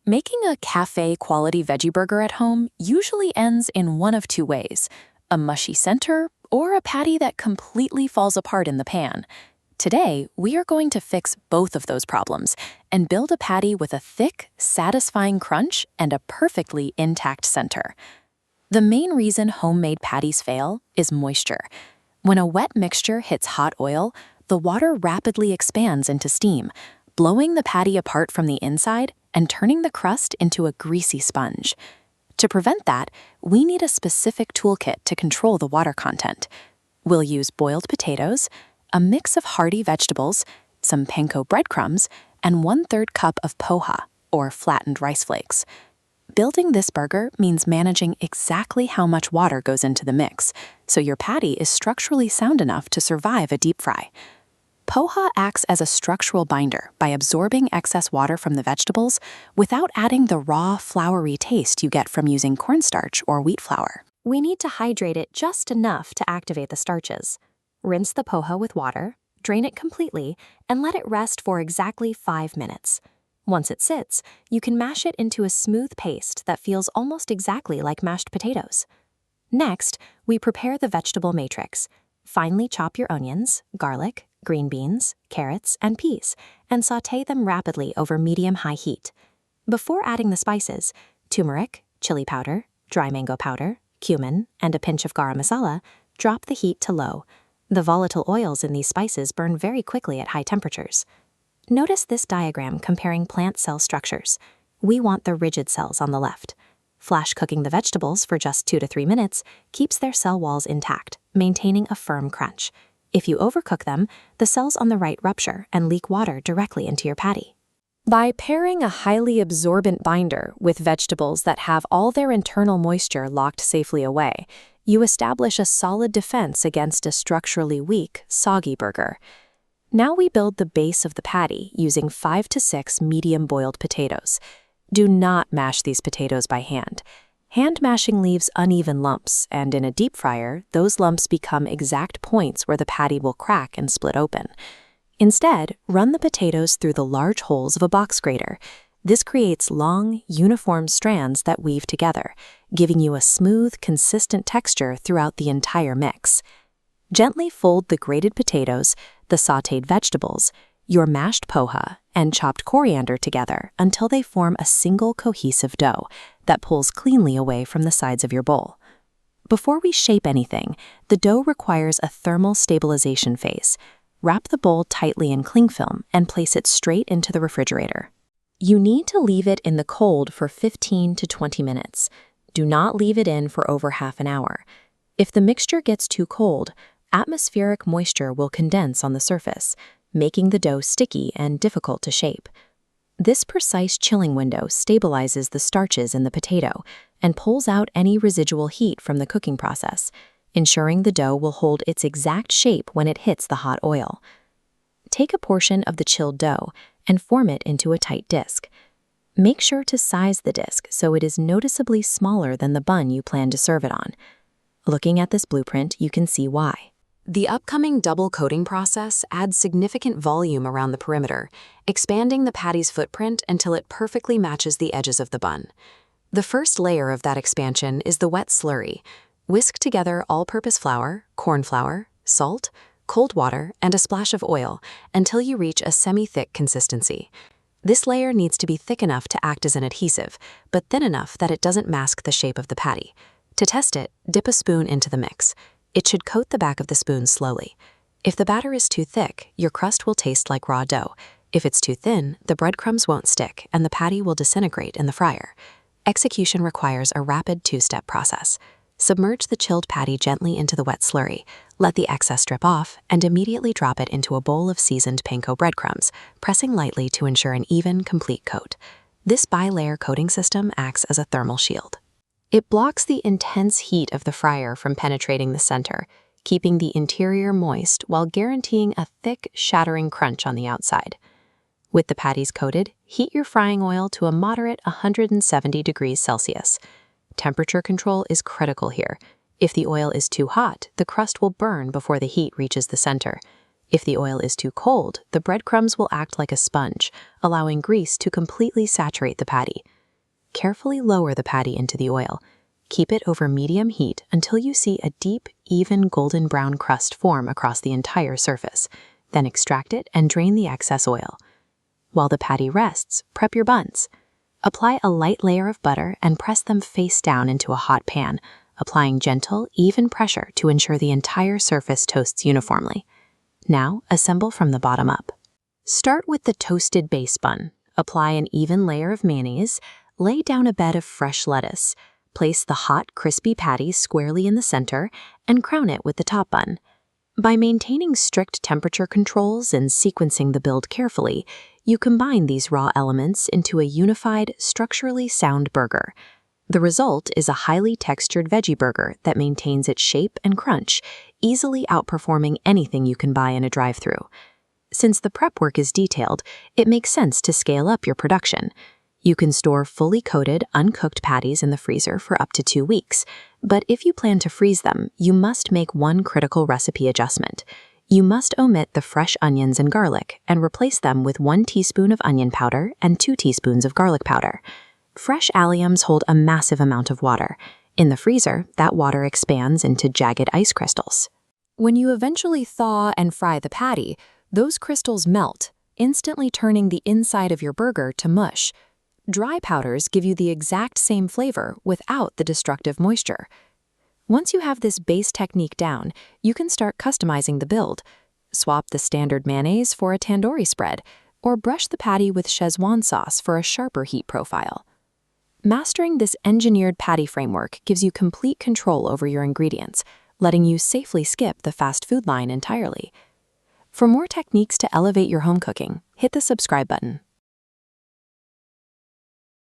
Making a cafe-quality veggie burger at home usually ends in one of two ways: a mushy center or a patty that completely falls apart in the pan. Today, we are going to fix both of those problems and build a patty with a thick, satisfying crunch and a perfectly intact center. The main reason homemade patties fail is moisture. When a wet mixture hits hot oil, the water rapidly expands into steam, blowing the patty apart from the inside and turning the crust into a greasy sponge. To prevent that, we need a specific toolkit to control the water content. We'll use boiled potatoes, a mix of hearty vegetables, some panko breadcrumbs, and 1/3 cup of poha, or flattened rice flakes. Building this burger means managing exactly how much water goes into the mix, so your patty is structurally sound enough to survive a deep fry. Poha acts as a structural binder by absorbing excess water from the vegetables without adding the raw, floury taste you get from using cornstarch or wheat flour. We need to hydrate it just enough to activate the starches. Rinse the poha with water, drain it completely, and let it rest for exactly 5 minutes. Once it sits, you can mash it into a smooth paste that feels almost exactly like mashed potatoes. Next, we prepare the vegetable matrix. Finely chop your onions, garlic, green beans, carrots, and peas, and sauté them rapidly over medium-high heat. Before adding the spices, turmeric, chili powder, dry mango powder, cumin, and a pinch of garam masala, drop the heat to low. The volatile oils in these spices burn very quickly at high temperatures. Notice this diagram comparing plant cell structures. We want the rigid cells on the left. Flash cooking the vegetables for just 2 to 3 minutes keeps their cell walls intact, maintaining a firm crunch. If you overcook them, the cells on the right rupture and leak water directly into your patty. By pairing a highly absorbent binder with vegetables that have all their internal moisture locked safely away, you establish a solid defense against a structurally weak, soggy burger. Now we build the base of the patty using 5 to 6 medium-boiled potatoes. Do not mash these potatoes by hand. Hand mashing leaves uneven lumps, and in a deep fryer, those lumps become exact points where the patty will crack and split open. Instead, run the potatoes through the large holes of a box grater. This creates long, uniform strands that weave together, giving you a smooth, consistent texture throughout the entire mix. Gently fold the grated potatoes, the sautéed vegetables, your mashed poha, and chopped coriander together until they form a single cohesive dough that pulls cleanly away from the sides of your bowl. Before we shape anything, the dough requires a thermal stabilization phase. Wrap the bowl tightly in cling film and place it straight into the refrigerator. You need to leave it in the cold for 15 to 20 minutes. Do not leave it in for over half an hour. If the mixture gets too cold, atmospheric moisture will condense on the surface, making the dough sticky and difficult to shape. This precise chilling window stabilizes the starches in the potato and pulls out any residual heat from the cooking process, ensuring the dough will hold its exact shape when it hits the hot oil. Take a portion of the chilled dough and form it into a tight disc. Make sure to size the disc so it is noticeably smaller than the bun you plan to serve it on. Looking at this blueprint, you can see why. The upcoming double coating process adds significant volume around the perimeter, expanding the patty's footprint until it perfectly matches the edges of the bun. The first layer of that expansion is the wet slurry. Whisk together all-purpose flour, corn flour, salt, cold water, and a splash of oil until you reach a semi-thick consistency. This layer needs to be thick enough to act as an adhesive, but thin enough that it doesn't mask the shape of the patty. To test it, dip a spoon into the mix. It should coat the back of the spoon slowly. If the batter is too thick, your crust will taste like raw dough. If it's too thin, the breadcrumbs won't stick and the patty will disintegrate in the fryer. Execution requires a rapid 2-step process. Submerge the chilled patty gently into the wet slurry, let the excess drip off, and immediately drop it into a bowl of seasoned panko breadcrumbs, pressing lightly to ensure an even, complete coat. This bi-layer coating system acts as a thermal shield. It blocks the intense heat of the fryer from penetrating the center, keeping the interior moist while guaranteeing a thick, shattering crunch on the outside. With the patties coated, heat your frying oil to a moderate 170 degrees Celsius. Temperature control is critical here. If the oil is too hot, the crust will burn before the heat reaches the center. If the oil is too cold, the breadcrumbs will act like a sponge, allowing grease to completely saturate the patty. carefully lower the patty into the oil. Keep it over medium heat until you see a deep, even golden brown crust form across the entire surface. Then extract it and drain the excess oil. While the patty rests, prep your buns. Apply a light layer of butter and press them face down into a hot pan, applying gentle, even pressure to ensure the entire surface toasts uniformly. Now, assemble from the bottom up. Start with the toasted base bun. Apply an even layer of mayonnaise, lay down a bed of fresh lettuce, place the hot, crispy patty squarely in the center, and crown it with the top bun. By maintaining strict temperature controls and sequencing the build carefully, you combine these raw elements into a unified, structurally sound burger. The result is a highly textured veggie burger that maintains its shape and crunch, easily outperforming anything you can buy in a drive-thru. Since the prep work is detailed, it makes sense to scale up your production. You can store fully coated, uncooked patties in the freezer for up to 2 weeks, but if you plan to freeze them, you must make one critical recipe adjustment. You must omit the fresh onions and garlic and replace them with 1 teaspoon of onion powder and 2 teaspoons of garlic powder. Fresh alliums hold a massive amount of water. In the freezer, that water expands into jagged ice crystals. When you eventually thaw and fry the patty, those crystals melt, instantly turning the inside of your burger to mush. Dry powders give you the exact same flavor without the destructive moisture. Once you have this base technique down, you can start customizing the build. Swap the standard mayonnaise for a tandoori spread, or brush the patty with Szechuan sauce for a sharper heat profile. Mastering this engineered patty framework gives you complete control over your ingredients, letting you safely skip the fast food line entirely. For more techniques to elevate your home cooking, hit the subscribe button.